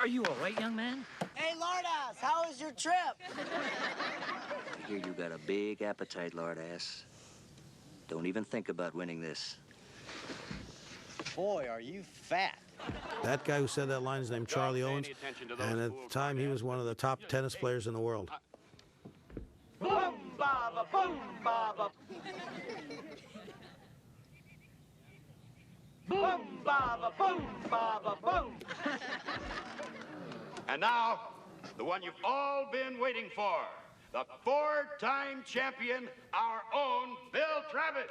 Are you all right, young man? Hey, Lardass, how was your trip? I hear you got a big appetite, Lardass. Don't even think about winning this. Boy, are you fat. That guy who said that line is named Charlie Owens, and at the time he was one of the top tennis players in the world. Boom, baba, boom, baba. Boom, baba, boom, baba, boom. And now, the one you've all been waiting for, the four-time champion, our own Bill Travis.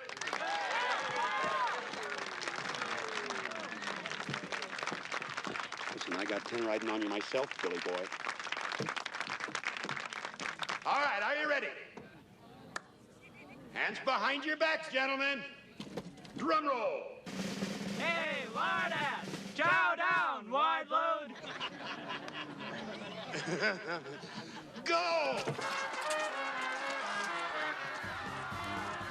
Listen, I got 10 riding on you myself, Billy boy. All right, are you ready? Hands behind your backs, gentlemen. Drum roll. Hey, Lardass, chow down, wide load. Go!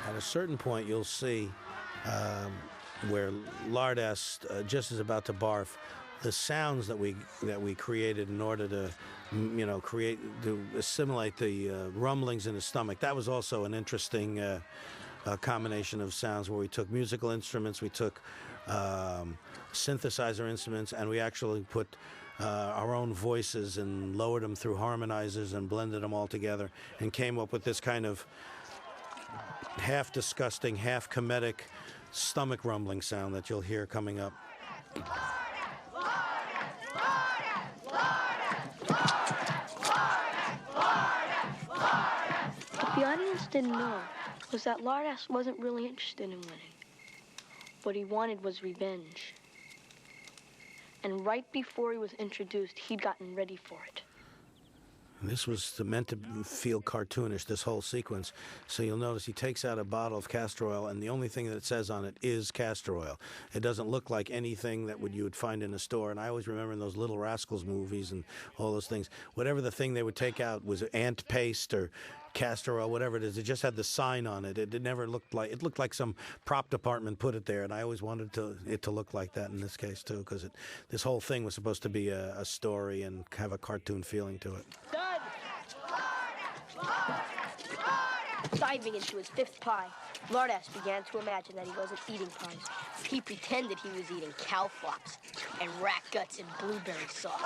At a certain point, you'll see where Lardass just is about to barf. The sounds that we created in order to, to assimilate the rumblings in his stomach. That was also an interesting combination of sounds where we took musical instruments, we took synthesizer instruments, and we actually put our own voices and lowered them through harmonizers and blended them all together and came up with this kind of half disgusting, half comedic stomach rumbling sound that you'll hear coming up. What the audience didn't know was that Lardass wasn't really interested in winning. What he wanted was revenge. And right before he was introduced, he'd gotten ready for it. This was meant to feel cartoonish, this whole sequence. So you'll notice he takes out a bottle of castor oil, and the only thing that it says on it is castor oil. It doesn't look like anything that you would find in a store. And I always remember in those Little Rascals movies and all those things, whatever the thing they would take out was ant paste or castor oil, whatever it is. It just had the sign on it. It never looked like, it looked like some prop department put it there, and I always wanted it to look like that in this case too, because this whole thing was supposed to be a story and have a cartoon feeling to it. Diving into his fifth pie, Lardass began to imagine that he wasn't eating pies. He pretended he was eating cow flops and rat guts and blueberry sauce.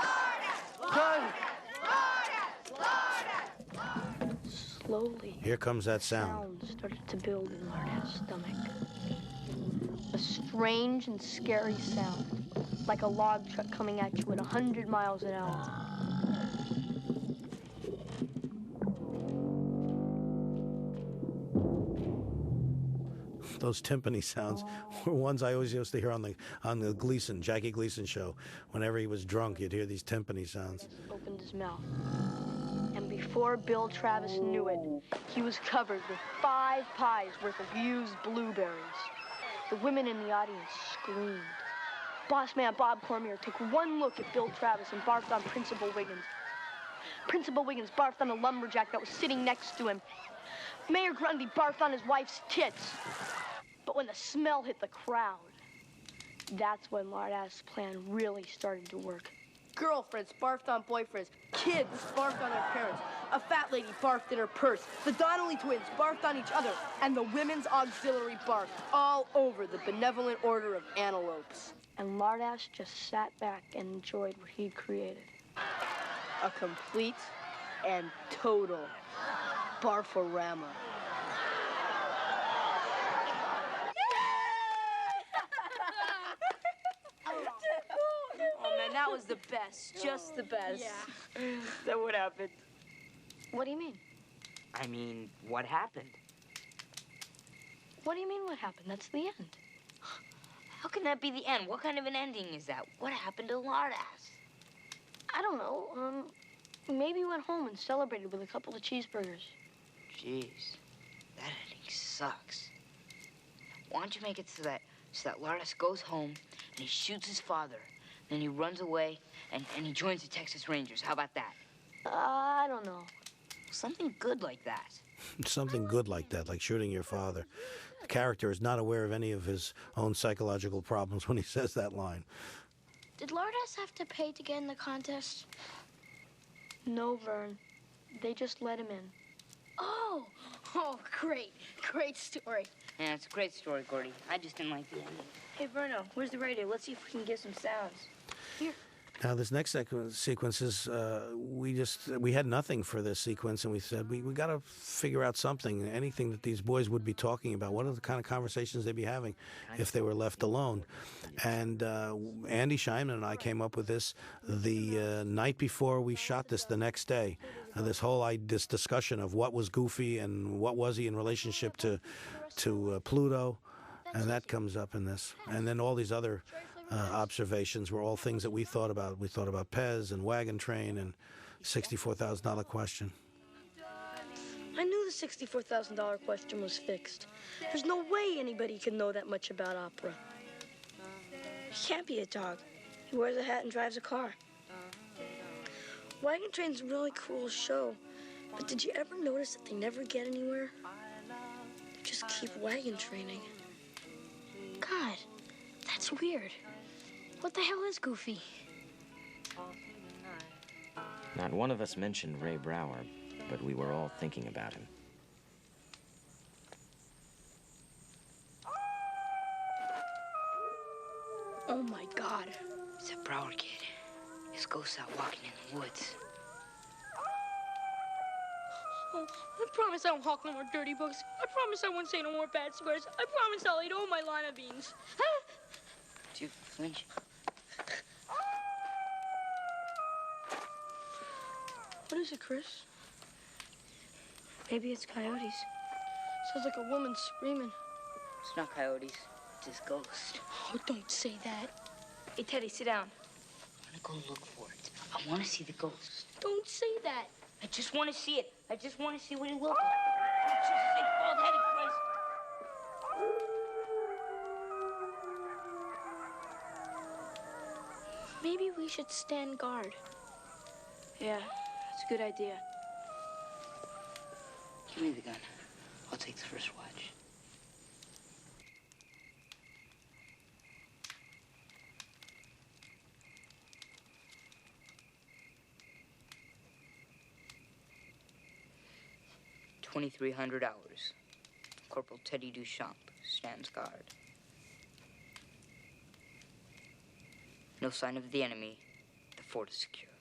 Slowly, here comes that sound. Started to build in Lardass' stomach. A strange and scary sound, like a log truck coming at you at 100 miles an hour. Those timpani sounds were ones I always used to hear on the Jackie Gleason show. Whenever he was drunk, you'd hear these timpani sounds. Opened his mouth. And before Bill Travis knew it, he was covered with 5 pies worth of used blueberries. The women in the audience screamed. Boss man Bob Cormier took one look at Bill Travis and barfed on Principal Wiggins. Principal Wiggins barfed on the lumberjack that was sitting next to him. Mayor Grundy barfed on his wife's tits. But when the smell hit the crowd, that's when Lardass' plan really started to work. Girlfriends barfed on boyfriends. Kids barfed on their parents. A fat lady barfed in her purse. The Donnelly twins barfed on each other. And the women's auxiliary barfed all over the benevolent order of antelopes. And Lardass just sat back and enjoyed what he'd created. A complete and total barforama. Oh man, that was the best, just the best. Yeah. So what happened? What do you mean? I mean, what happened? What do you mean what happened? That's the end. How can that be the end? What kind of an ending is that? What happened to Lardass? I don't know. Maybe he went home and celebrated with a couple of cheeseburgers. Jeez, that ending sucks. Why don't you make it so that Lardass goes home and he shoots his father, then he runs away and he joins the Texas Rangers? How about that? I don't know. Something good like that. Something good like that, like shooting your father. The character is not aware of any of his own psychological problems when he says that line. Did Lardass have to pay to get in the contest? No, Vern. They just let him in. Oh, great. Great story. Yeah, it's a great story, Gordy. I just didn't like the ending. Hey, Verno, where's the radio? Let's see if we can get some sounds. Here. Now, this next sequence is, we had nothing for this sequence, and we said, we got to figure out something, anything that these boys would be talking about. What are the kind of conversations they'd be having if they were left alone? And Andy Scheinman and I came up with this the night before we shot this the next day. This discussion of what was Goofy and what was he in relationship to Pluto, and that comes up in this. And then all these other observations were all things that we thought about. We thought about Pez and Wagon Train and $64,000 question. I knew the $64,000 question was fixed. There's no way anybody can know that much about opera. He can't be a dog. He wears a hat and drives a car. Wagon Train's a really cool show, but did you ever notice that they never get anywhere? They just keep wagon training. God, that's weird. What the hell is Goofy? Not one of us mentioned Ray Brower, but we were all thinking about him. Oh my God. It's that Brower kid. His ghost out walking in the woods. Oh, I promise I won't hawk no more dirty books. I promise I won't say no more bad swears. I promise I'll eat all my lima beans. Dude, flinch. What is it, Chris? Maybe it's coyotes. Sounds like a woman screaming. It's not coyotes. It's his ghost. Oh, don't say that. Hey, Teddy, sit down. I want to go look for it. I want to see the ghost. Don't say that. I just want to see it. I just want to see what it looks like. For Jesus' sake, bald-headed Christ. Maybe we should stand guard. Yeah, that's a good idea. Give me the gun. I'll take the first watch. $2,300. Corporal Teddy Duchamp stands guard. No sign of the enemy. The fort is secure.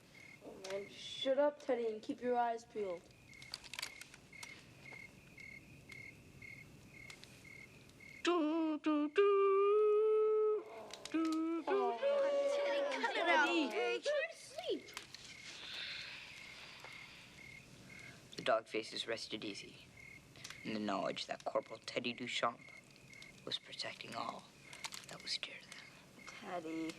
Oh, man, shut up, Teddy, and keep your eyes peeled. Do, do, do. Do, do, do. Teddy, cut it out. Hey, try to sleep. The dog faces rested easy in the knowledge that Corporal Teddy Duchamp was protecting all that was dear to them. Teddy.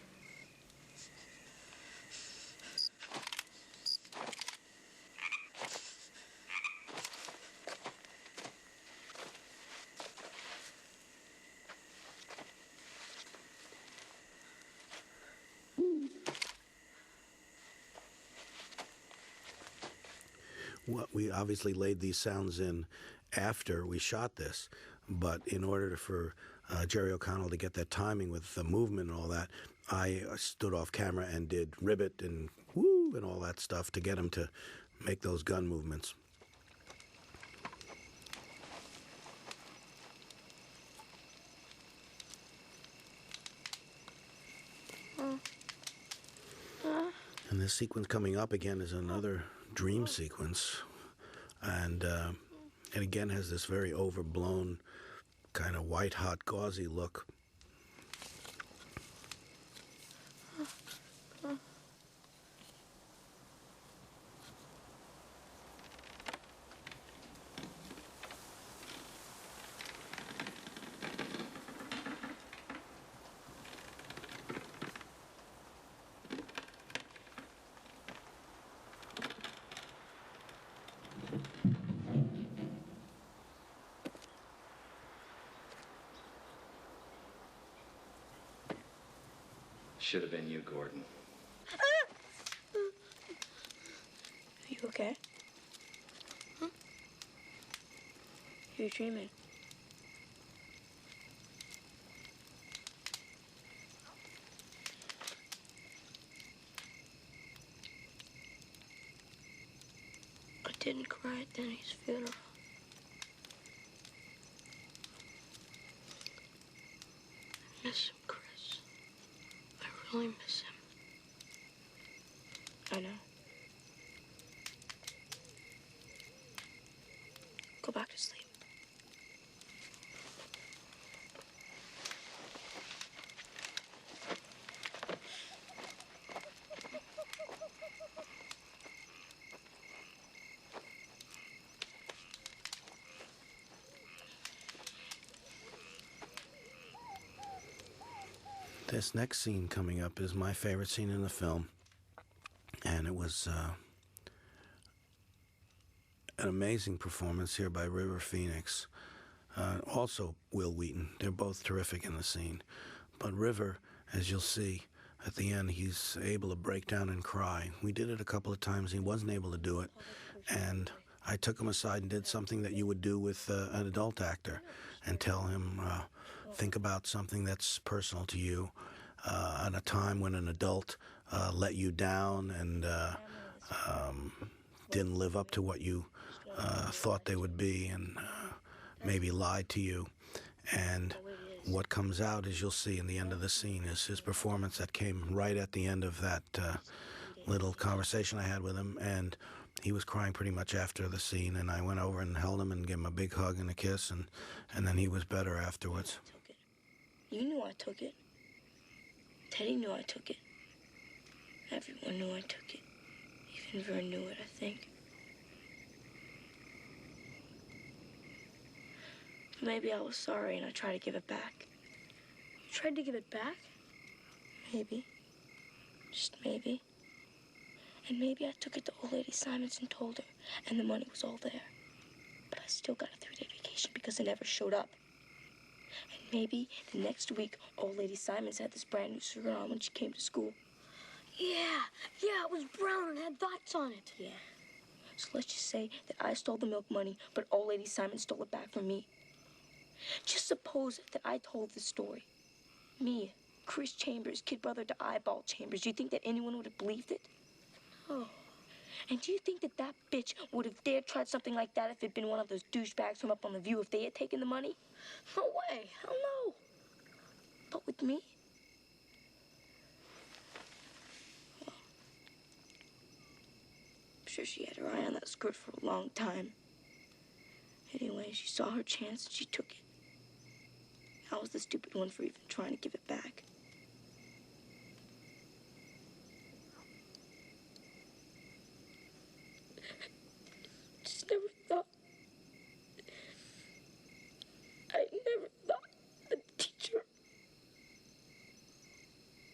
We obviously laid these sounds in after we shot this, but in order for Jerry O'Connell to get that timing with the movement and all that, I stood off camera and did ribbit and woo and all that stuff to get him to make those gun movements. And this sequence coming up again is another dream sequence, and it again has this very overblown kind of white hot gauzy look. Should have been you, Gordon. Are you okay? Huh? You're dreaming. didn't cry at Denny's funeral. I miss him, Chris. I really miss him. I know. Go back to sleep. This next scene coming up is my favorite scene in the film, and it was an amazing performance here by River Phoenix. Also Will Wheaton. They're both terrific in the scene. But River, as you'll see at the end, he's able to break down and cry. We did it a couple of times. He wasn't able to do it. And I took him aside and did something that you would do with an adult actor and tell him, think about something that's personal to you at a time when an adult let you down and didn't live up to what you thought they would be, and maybe lied to you. And what comes out, as you'll see in the end of the scene, is his performance that came right at the end of that little conversation I had with him. And he was crying pretty much after the scene, and I went over and held him and gave him a big hug and a kiss, and then he was better afterwards. You knew I took it. Teddy knew I took it. Everyone knew I took it. Even Vern knew it, I think. Maybe I was sorry and I tried to give it back. You tried to give it back? Maybe. Just maybe. And maybe I took it to old lady Simons and told her, and the money was all there. But I still got a 3-day vacation because it never showed up. And maybe the next week, old lady Simons had this brand new suit on when she came to school. Yeah, it was brown and had dots on it. Yeah. So let's just say that I stole the milk money, but old lady Simon stole it back from me. Just suppose that I told the story. Me, Chris Chambers, kid brother to Eyeball Chambers. Do you think that anyone would have believed it? Oh. And do you think that that bitch would have dared tried something like that if it'd been one of those douchebags from up on the View if they had taken the money? No way. Hell no. But with me? Well, I'm sure she had her eye on that skirt for a long time. Anyway, she saw her chance and she took it. I was the stupid one for even trying to give it back. Just never thought. I never thought a teacher.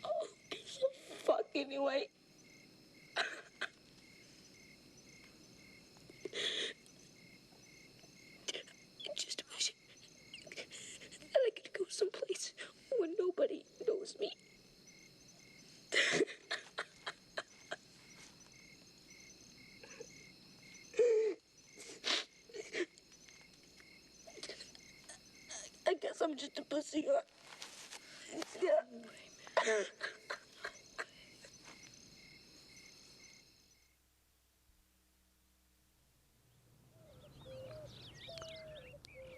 Oh, gives a fuck anyway. I just wish that I could go someplace where nobody knows me. I guess I'm just a pussy, huh? Yeah.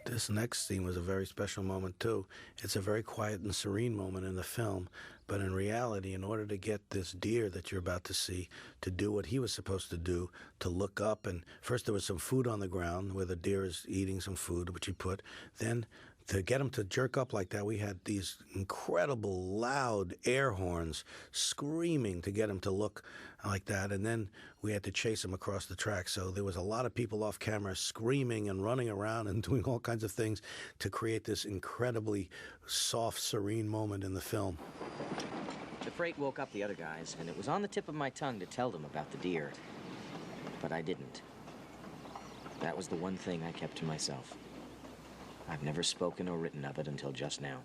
This next scene was a very special moment, too. It's a very quiet and serene moment in the film, but in reality, in order to get this deer that you're about to see to do what he was supposed to do, to look up, and first there was some food on the ground where the deer is eating some food, which he put. Then to get him to jerk up like that, we had these incredible loud air horns screaming to get him to look like that, and then we had to chase him across the track. So there was a lot of people off camera screaming and running around and doing all kinds of things to create this incredibly soft, serene moment in the film. The freight woke up the other guys, and it was on the tip of my tongue to tell them about the deer. But I didn't. That was the one thing I kept to myself. I've never spoken or written of it until just now.